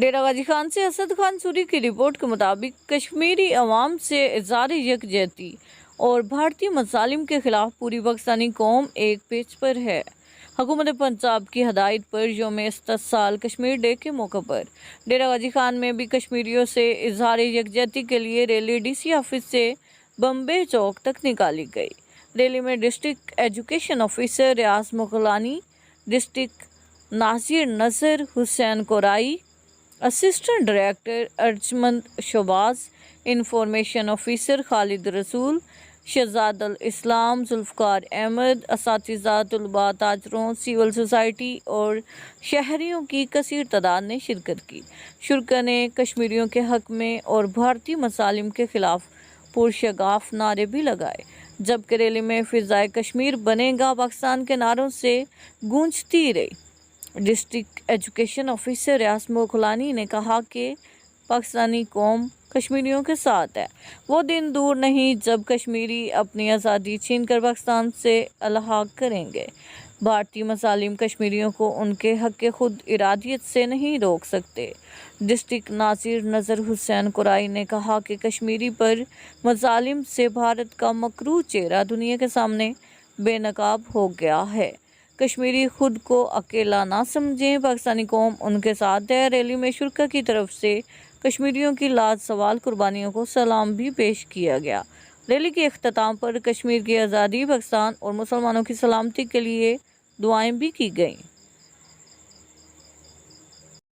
ڈیرہ غازی خان سے اسد خان سوری کی رپورٹ کے مطابق کشمیری عوام سے اظہار یکجہتی اور بھارتی مظالم کے خلاف پوری پاکستانی قوم ایک پیج پر ہے۔ حکومت پنجاب کی ہدایت پر یوم استحصال کشمیر ڈے کے موقع پر ڈیرہ غازی خان میں بھی کشمیریوں سے اظہار یکجہتی کے لیے ریلی ڈی سی آفس سے بمبے چوک تک نکالی گئی۔ ریلی میں district education officer Riaz Mughlani, district ناظر Nazar Hussain Korai, assistant director Arjumand Shahbaz, information officer Khalid Rasool, Shahzad الاسلام ذوالفقار احمد، اساتذہ، طلباء، تاجروں، سول سوسائٹی اور شہریوں کی کثیر تعداد نے شرکت کی۔ شرکاء نے کشمیریوں کے حق میں اور بھارتی مظالم کے خلاف پرشگاف نعرے بھی لگائے، جبکہ ریلی میں فضائے کشمیر بنے گا پاکستان کے نعروں سے گونجتی رہی۔ ڈسٹرکٹ ایجوکیشن آفیسر ریاض مغلانی نے کہا کہ پاکستانی قوم کشمیریوں کے ساتھ ہے۔ وہ دن دور نہیں جب کشمیری اپنی آزادی چھین کر پاکستان سے الحاق کریں گے۔ بھارتی مظالم کشمیریوں کو ان کے حق خود ارادیت سے نہیں روک سکتے۔ ڈسٹرکٹ ناظر نذر حسین کورائی نے کہا کہ کشمیری پر مظالم سے بھارت کا مکروہ چہرہ دنیا کے سامنے بے نقاب ہو گیا ہے۔ کشمیری خود کو اکیلا نہ سمجھیں، پاکستانی قوم ان کے ساتھ ہے۔ ریلی میں شرکاء کی طرف سے کشمیریوں کی لازوال قربانیوں کو سلام بھی پیش کیا گیا۔ ریلی کے اختتام پر کشمیر کی آزادی، پاکستان اور مسلمانوں کی سلامتی کے لیے دعائیں بھی کی گئیں۔